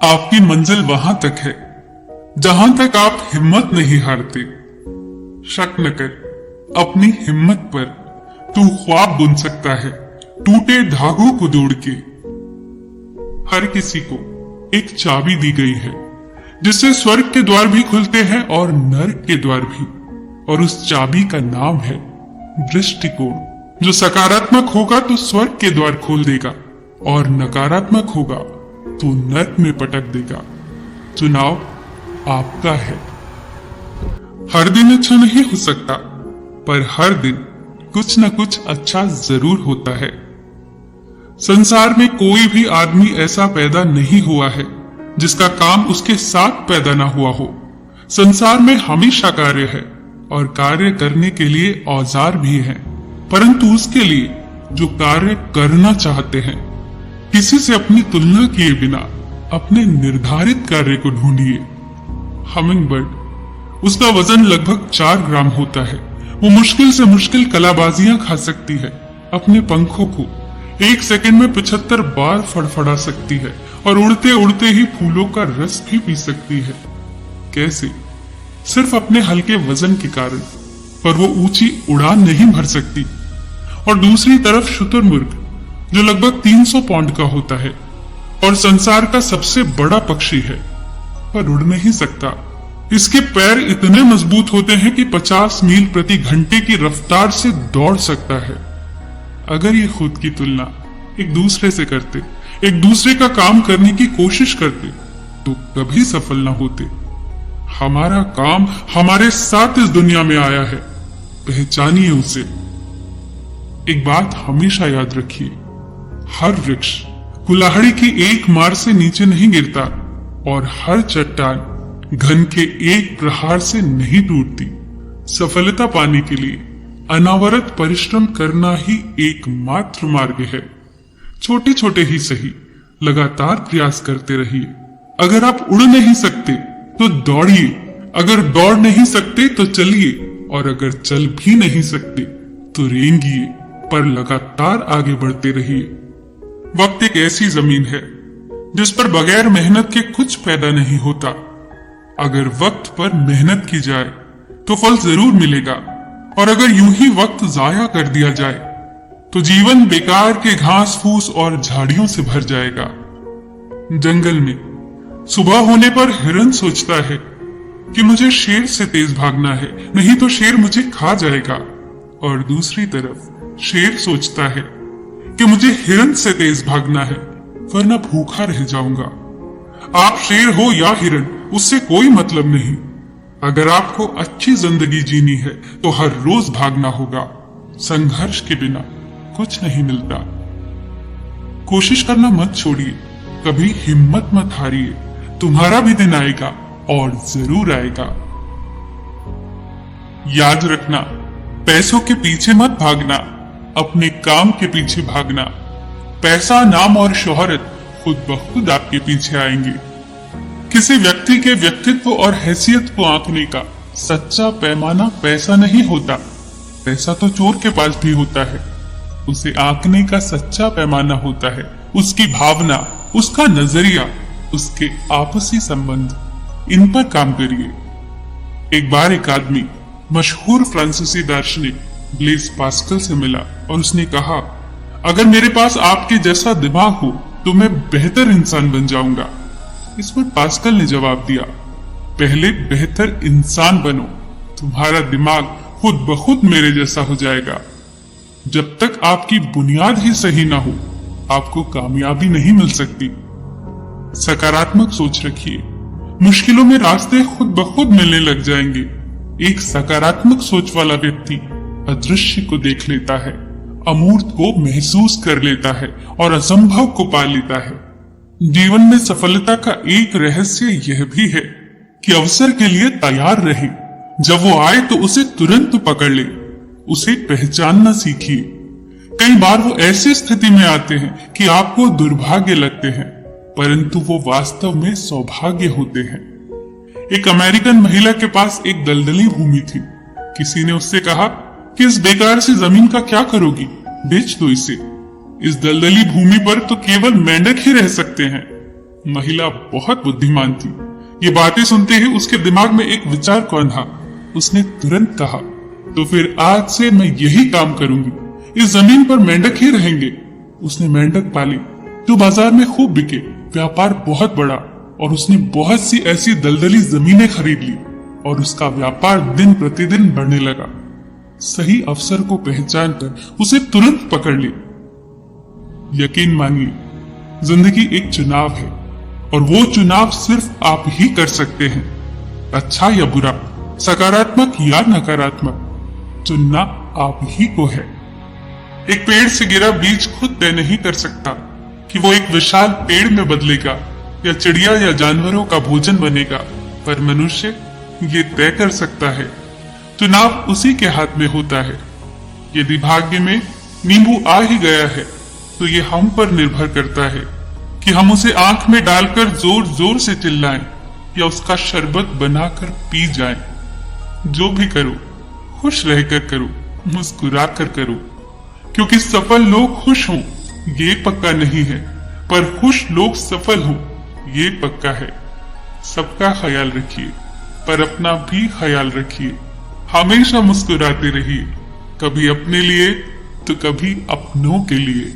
आपकी मंजिल वहां तक है जहां तक आप हिम्मत नहीं हारते। शक न कर अपनी हिम्मत पर, तू ख्वाब बुन सकता है टूटे धागों को जोड़ के। हर किसी को एक चाबी दी गई है जिससे स्वर्ग के द्वार भी खुलते हैं और नर्क के द्वार भी, और उस चाबी का नाम है दृष्टिकोण। जो सकारात्मक होगा तो स्वर्ग के द्वार खोल देगा, और नकारात्मक होगा तो नर्क में पटक देगा। चुनाव आपका है। हर दिन अच्छा नहीं हो सकता, पर हर दिन कुछ न कुछ अच्छा जरूर होता है। संसार में कोई भी आदमी ऐसा पैदा नहीं हुआ है जिसका काम उसके साथ पैदा ना हुआ हो। संसार में हमेशा कार्य है, और कार्य करने के लिए औजार भी हैं, परंतु उसके लिए जो कार्य करना चाहते हैं। किसी से अपनी तुलना किए बिना अपने निर्धारित कार्य को ढूंढिए। हमिंग बर्ड, उसका वजन लगभग 4 ग्राम होता है। वो मुश्किल से मुश्किल कलाबाजियां खा सकती है। अपने पंखों को 1 सेकंड में 75 बार फड़फड़ा सकती है, और उड़ते उड़ते ही फूलों का रस भी पी सकती है। कैसे? सिर्फ अपने हल्के वजन के कारण। पर वो ऊंची उड़ान नहीं भर सकती। और दूसरी तरफ शुतुरमुर्ग, जो लगभग 300 पाउंड का होता है और संसार का सबसे बड़ा पक्षी है, पर उड़ नहीं सकता। इसके पैर इतने मजबूत होते हैं कि 50 मील प्रति घंटे की रफ्तार से दौड़ सकता है। अगर ये खुद की तुलना एक दूसरे से करते, एक दूसरे का काम करने की कोशिश करते, तो कभी सफल न होते। हमारा काम हमारे साथ इस दुनिया में आया है, पहचानिए उसे। एक बात हमेशा याद रखिए, हर वृक्ष कुल्हाड़ी की एक मार से नीचे नहीं गिरता, और हर चट्टान घन के एक प्रहार से नहीं टूटती। सफलता पाने के लिए अनावरत परिश्रम करना ही एकमात्र मार्ग है। छोटे छोटे ही सही, लगातार प्रयास करते रहिए। अगर आप उड़ नहीं सकते तो दौड़िए, अगर दौड़ नहीं सकते तो चलिए, और अगर चल भी नहीं सकते तो रेंगिए, पर लगातार आगे बढ़ते रहिए। वक्त एक ऐसी जमीन है जिस पर बगैर मेहनत के कुछ पैदा नहीं होता। अगर वक्त पर मेहनत की जाए तो फल जरूर मिलेगा, और अगर यूं ही वक्त जाया कर दिया जाए तो जीवन बेकार के घास फूस और झाड़ियों से भर जाएगा। जंगल में सुबह होने पर हिरन सोचता है कि मुझे शेर से तेज भागना है, नहीं तो शेर मुझे खा जाएगा। और दूसरी तरफ शेर सोचता है कि मुझे हिरन से तेज भागना है, वरना भूखा रह जाऊंगा। आप शेर हो या हिरन, उससे कोई मतलब नहीं। अगर आपको अच्छी जिंदगी जीनी है तो हर रोज भागना होगा। संघर्ष के बिना कुछ नहीं मिलता। कोशिश करना मत छोड़िए, कभी हिम्मत मत हारिए। तुम्हारा भी दिन आएगा, और जरूर आएगा। याद रखना, पैसों के पीछे मत भागना, अपने काम के पीछे भागना। पैसा, नाम और शोहरत खुद ब खुद आपके पीछे आएंगे। किसी व्यक्ति के व्यक्तित्व और हैसियत को आंकने का सच्चा पैमाना पैसा नहीं होता। पैसा तो चोर के पास भी होता है। उसे आंकने का सच्चा पैमाना होता है उसकी भावना, उसका नजरिया, उसके आपसी संबंध। इन पर काम करिए। एक बार एक आदमी मशहूर फ्रांसीसी दार्शनिक ब्लेज पास्कल से मिला, और उसने कहा, अगर मेरे पास आपके जैसा दिमाग हो तो मैं बेहतर इंसान बन जाऊंगा। इस पर पास्कल ने जवाब दिया, पहले बेहतर इंसान बनो, तुम्हारा दिमाग खुद ब खुद मेरे जैसा हो जाएगा। जब तक आपकी बुनियाद ही सही ना हो, आपको कामयाबी नहीं मिल सकती। सकारात्मक सोच रखिए, मुश्किलों में रास्ते खुद ब खुद मिलने लग जाएंगे। एक सकारात्मक सोच वाला व्यक्ति अदृश्य को देख लेता है, अमूर्त को महसूस कर लेता है, और असंभव को पा लेता है। जीवन में सफलता का एक रहस्य यह भी है कि अवसर के लिए तैयार रहे। जब वो आए तो उसे तुरंत पकड़ ले, उसे पहचानना सीखिए। कई बार वो ऐसी स्थिति में आते हैं कि आपको दुर्भाग्य लगते हैं, परंतु वो वास्तव में सौभाग्य होते हैं। एक अमेरिकन महिला के पास एक दलदली भूमि थी। किसी ने उससे कहा कि इस बेकार सी जमीन का क्या करोगी, बेच दो इसे। इस दलदली भूमि पर तो केवल मेंढक ही रह सकते हैं। महिला बहुत बुद्धिमान थी। ये बातें सुनते ही उसके दिमाग में एक विचार कौन था। उसने तुरंत कहा, तो फिर आज से मैं यही काम करूंगी। इस जमीन पर मेंढक ही रहेंगे। उसने मेंढक पाली जो बाजार में खूब बिके। व्यापार बहुत बढ़ा और उसने बहुत सी ऐसी दलदली जमीनें खरीद ली और उसका व्यापार दिन प्रतिदिन बढ़ने लगा। सही अवसर को पहचान कर उसे तुरंत पकड़ ली। यकीन मानिए, जिंदगी एक चुनाव है और वो चुनाव सिर्फ आप ही कर सकते हैं। अच्छा या बुरा, सकारात्मक या नकारात्मक, चुनना आप ही को है। एक पेड़ से गिरा बीज खुद तय नहीं कर सकता कि वो एक विशाल पेड़ में बदलेगा या चिड़िया या जानवरों का भोजन बनेगा, पर मनुष्य ये तय कर सकता है। चुनाव उसी के हाथ में होता है। यदि भाग्य में नींबू आ ही गया है तो ये हम पर निर्भर करता है कि हम उसे आंख में डालकर जोर जोर से चिल्लाएं या उसका शरबत बनाकर पी जाएं। जो भी करो, खुश रहकर करो, मुस्कुरा कर करो, क्योंकि सफल लोग खुश हों ये पक्का नहीं है, पर खुश लोग सफल हों ये पक्का है। सबका ख्याल रखिए, पर अपना भी ख्याल रखिए। हमेशा मुस्कुराते रहिए, कभी अपने लिए तो कभी अपनों के लिए।